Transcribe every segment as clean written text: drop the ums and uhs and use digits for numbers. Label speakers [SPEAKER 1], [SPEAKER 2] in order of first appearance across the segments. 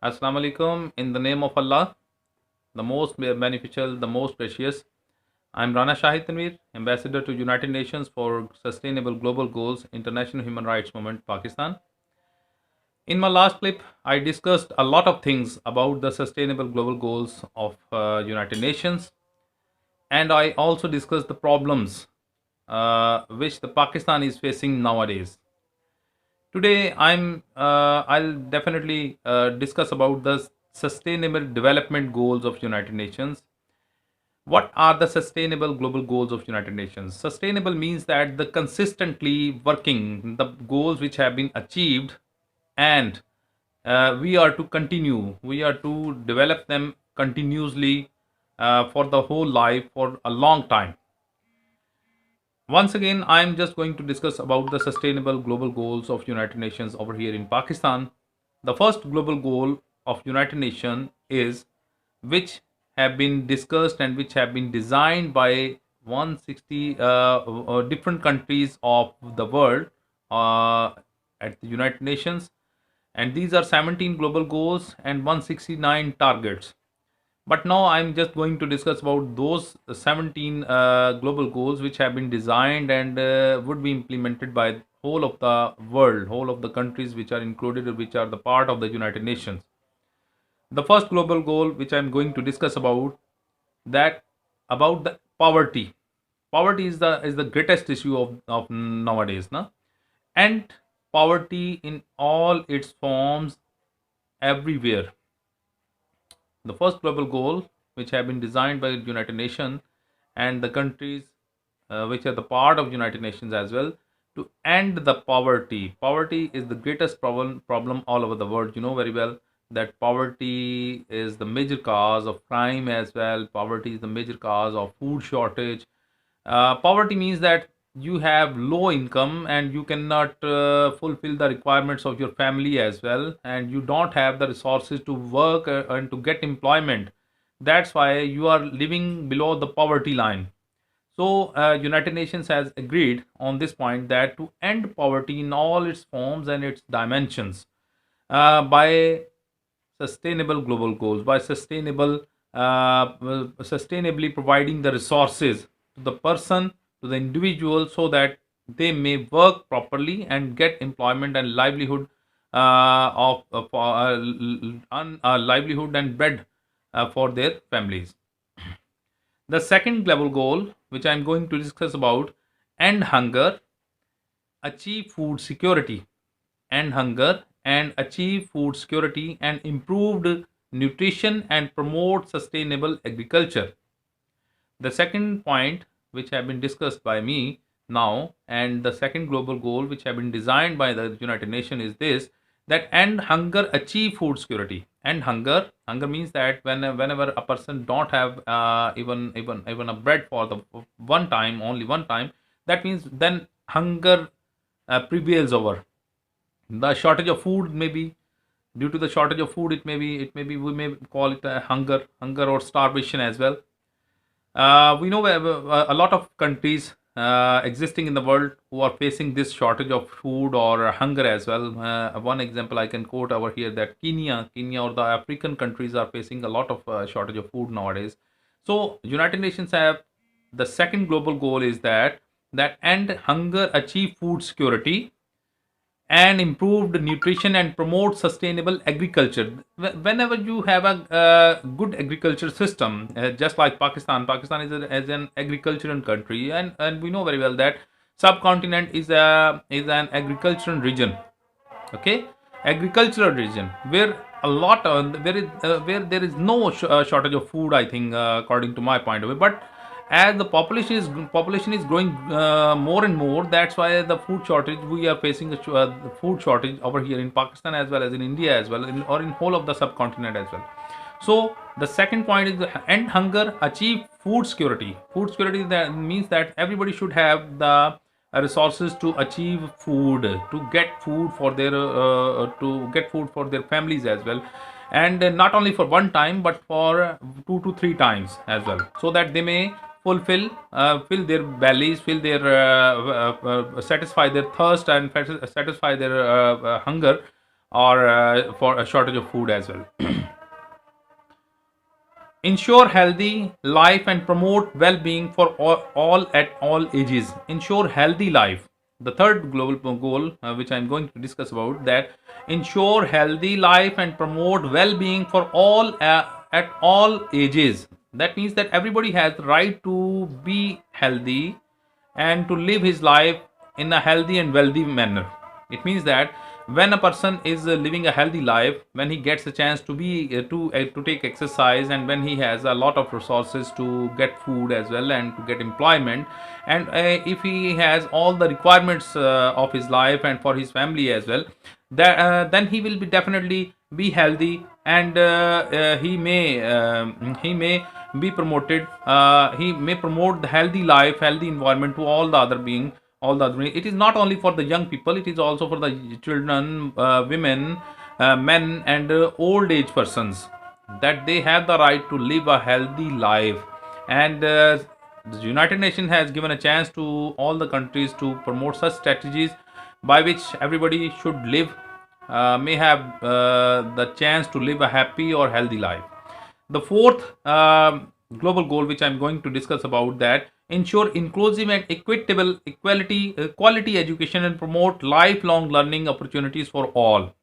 [SPEAKER 1] Assalamu alaikum. In the name of Allah, the most beneficial, the most precious. I'm Rana Shahid Tanveer, Ambassador to United Nations for Sustainable Global Goals, International Human Rights Movement, Pakistan. In my last clip, I discussed a lot of things about the Sustainable Global Goals of United Nations, and I also discussed the problems which the Pakistan is facing nowadays. Today, I'll definitely discuss about the Sustainable Development Goals of United Nations. What are the Sustainable Global Goals of United Nations? Sustainable means that the consistently working the goals which have been achieved, and we are to continue. We are to develop them continuously for the whole life for a long time. Once again, I'm just going to discuss about the Sustainable Global Goals of United Nations over here in Pakistan. The first global goal of United Nations is which have been discussed and which have been designed by 160 different countries of the world at the United Nations, and these are 17 global goals and 169 targets. But now I'm just going to discuss about those 17 global goals which have been designed and would be implemented by whole of the world, whole of the countries which are included, which are the part of the United Nations. The first global goal which I'm going to discuss that about the poverty. Poverty is the greatest issue of nowadays, na? And poverty in all its forms everywhere. The first global goal which have been designed by the United Nations and the countries which are the part of United Nations as well, to end the poverty. Poverty is the greatest problem all over the world. You know very well that poverty is the major cause of crime as well. Poverty is the major cause of food shortage. Poverty means that you have low income and you cannot fulfill the requirements of your family as well, and you don't have the resources to work and to get employment. That's why you are living below the poverty line. So United Nations has agreed on this point that to end poverty in all its forms and its dimensions by sustainable global goals, by sustainably providing the resources to the person, to the individual, so that they may work properly and get employment and livelihood livelihood and bread for their families. The second global goal which I'm going to discuss about: end hunger, achieve food security. End hunger and achieve food security and improved nutrition and promote sustainable agriculture. The second point which have been discussed by me now, and the second global goal which have been designed by the United Nations, is this: that end hunger, achieve food security. End hunger means that whenever a person don't have even a bread for the one time, only one time, that means then hunger prevails over. The shortage of food, maybe due to the shortage of food, it may be we may call it a hunger or starvation as well. We know a lot of countries existing in the world who are facing this shortage of food or hunger as well. One example I can quote over here, that Kenya or the African countries are facing a lot of shortage of food nowadays. So United Nations have the second global goal is that end hunger, achieve food security, and improved nutrition and promote sustainable agriculture. Whenever you have a good agriculture system, just like Pakistan is an agricultural country, and we know very well that subcontinent is an agricultural region. Okay, agricultural region where a lot of where there is no shortage of food, I think, according to my point of view. But as the population is growing more and more, that's why the food shortage, we are facing the food shortage over here in Pakistan as well as in India as well, or in whole of the subcontinent as well. So the second point is end hunger, achieve food security. Food security, that means that everybody should have the resources to achieve food, to get food for their families as well, and not only for one time but for 2 to 3 times as well, so that they may fill their bellies, fill their satisfy their thirst and satisfy their hunger or for a shortage of food as well. Ensure healthy life and promote well-being for all at all ages. Ensure healthy life. The third global goal, which I'm going to discuss about, that ensure healthy life and promote well-being for all at all ages. That means that everybody has the right to be healthy and to live his life in a healthy and wealthy manner. It means that when a person is living a healthy life, when he gets a chance to be to take exercise, and when he has a lot of resources to get food as well and to get employment, and if he has all the requirements of his life and for his family as well, that then he will be definitely be healthy, and he may be promoted, he may promote the healthy life, healthy environment to all the other being, all the other being. It is not only for the young people, it is also for the children, women, men, and old age persons, that they have the right to live a healthy life. And the United Nations has given a chance to all the countries to promote such strategies by which everybody should live, may have the chance to live a happy or healthy life. The fourth global goal, which I'm going to discuss about, that ensure inclusive and equitable quality education and promote lifelong learning opportunities for all.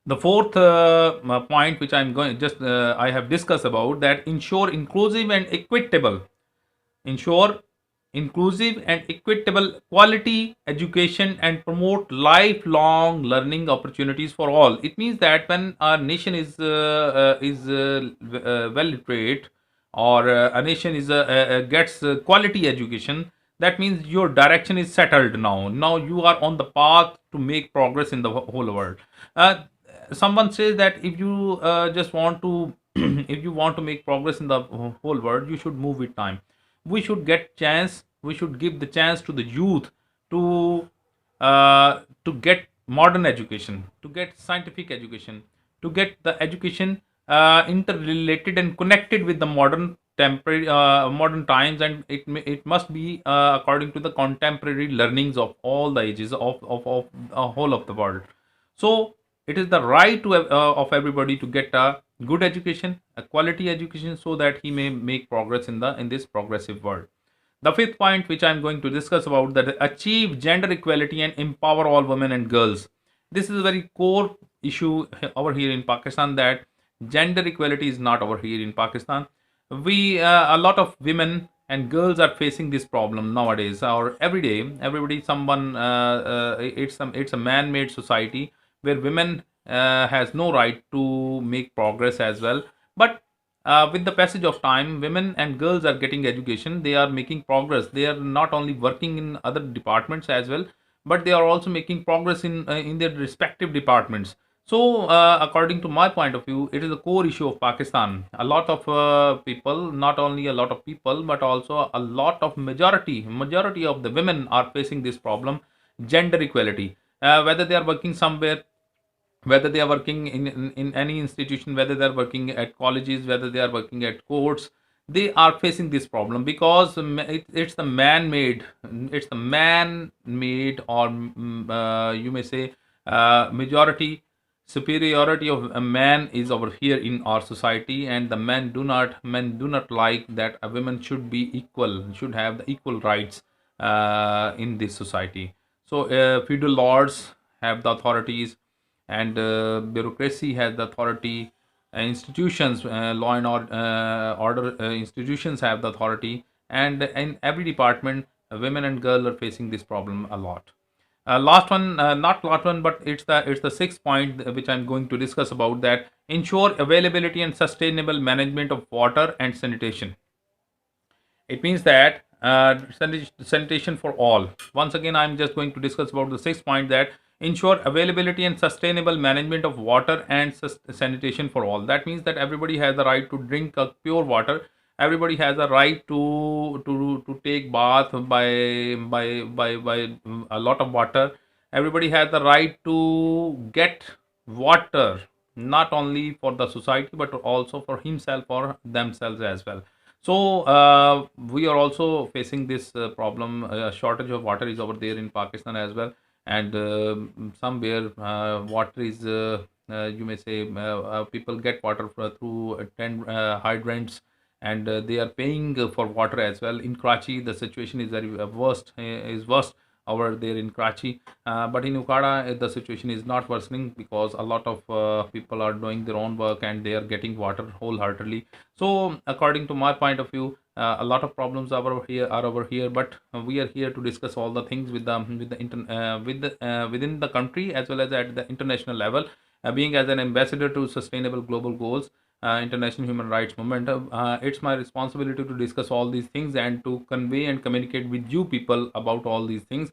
[SPEAKER 1] The fourth point, which I'm going just I have discussed about, that ensure inclusive and equitable quality education and promote lifelong learning opportunities for all. It means that when our nation is well literate, or a nation is gets quality education, that means your direction is settled. Now you are on the path to make progress in the whole world. Someone says that if you just want to if you want to make progress in the whole world, you should move with time. We should give the chance to the youth to get modern education, to get scientific education, to get the education interrelated and connected with the modern times, and it must be according to the contemporary learnings of all the ages of whole of the world. So it is the right of everybody to get a good education, a quality education, so that he may make progress in this progressive world. The fifth point, which I'm going to discuss about, that achieve gender equality and empower all women and girls. This is a very core issue over here in Pakistan, that gender equality is not over here in Pakistan. We a lot of women and girls are facing this problem nowadays, or every day. Everybody, someone, it's a man-made society where women has no right to make progress as well. But with the passage of time, women and girls are getting education, they are making progress, they are not only working in other departments as well, but they are also making progress in their respective departments. So according to my point of view, it is a core issue of Pakistan. A lot of people, not only a lot of people, but also a lot of majority of the women are facing this problem, gender equality. Whether they are working somewhere, whether they are working in any institution, whether they are working at colleges, whether they are working at courts, they are facing this problem because it's the man-made, or you may say majority superiority of a man is over here in our society, and the men do not like that a woman should be equal, should have the equal rights in this society. So feudal lords have the authorities, and bureaucracy has the authority. Institutions, law and order institutions have the authority, and in every department, women and girls are facing this problem a lot. Last one, not last one, but it's the sixth point which I'm going to discuss about, that ensure availability and sustainable management of water and sanitation. It means that sanitation for all. Once again, I'm just going to discuss about the sixth point, that ensure availability and sustainable management of water and sanitation for all. That means that everybody has the right to drink pure water. Everybody has a right to take bath by a lot of water. Everybody has the right to get water, not only for the society but also for himself or themselves as well. So we are also facing this problem. Shortage of water is over there in Pakistan as well, and somewhere water is you may say people get water through 10 hydrants, and they are paying for water as well. In Karachi, the situation is very worst over there in Karachi. But in Ukada, the situation is not worsening because a lot of people are doing their own work and they are getting water wholeheartedly. So, according to my point of view, a lot of problems are over here, but we are here to discuss all the things within the country as well as at the international level. Being as an ambassador to sustainable global goals, international human rights movement, it's my responsibility to discuss all these things and to convey and communicate with you people about all these things.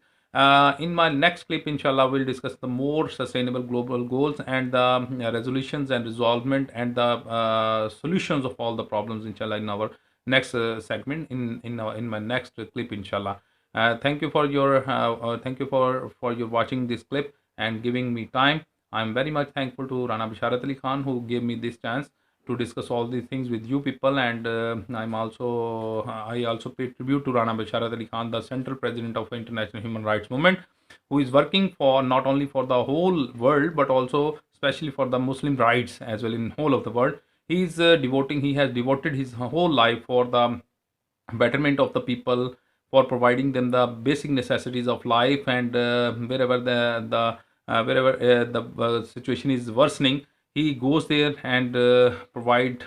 [SPEAKER 1] In my next clip, inshallah, we'll discuss the more sustainable global goals and the resolutions and resolvement and the solutions of all the problems, inshallah, in our next segment, in my next clip, inshallah. Thank you for your watching this clip and giving me time. I'm very much thankful to Rana Basharat Ali Khan, who gave me this chance to discuss all these things with you people. And I also pay tribute to Rana Basharat Ali Khan, the Central President of International Human Rights Movement, who is working for not only for the whole world but also especially for the Muslim rights as well in whole of the world. He has devoted his whole life for the betterment of the people, for providing them the basic necessities of life, and wherever the situation is worsening, he goes there and provide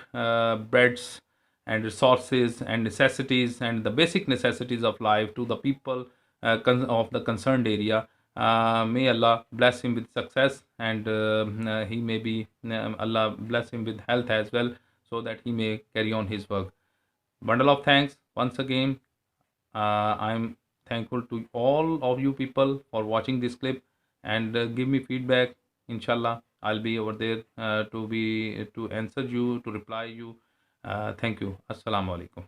[SPEAKER 1] breads and resources and necessities and the basic necessities of life to the people of the concerned area. May Allah bless him with success, and he may be Allah bless him with health as well, so that he may carry on his work. Bundle of thanks once again. I'm thankful to all of you people for watching this clip, and give me feedback. Inshallah, I'll be over there to answer you, to reply you. Thank you. Assalamu alaikum.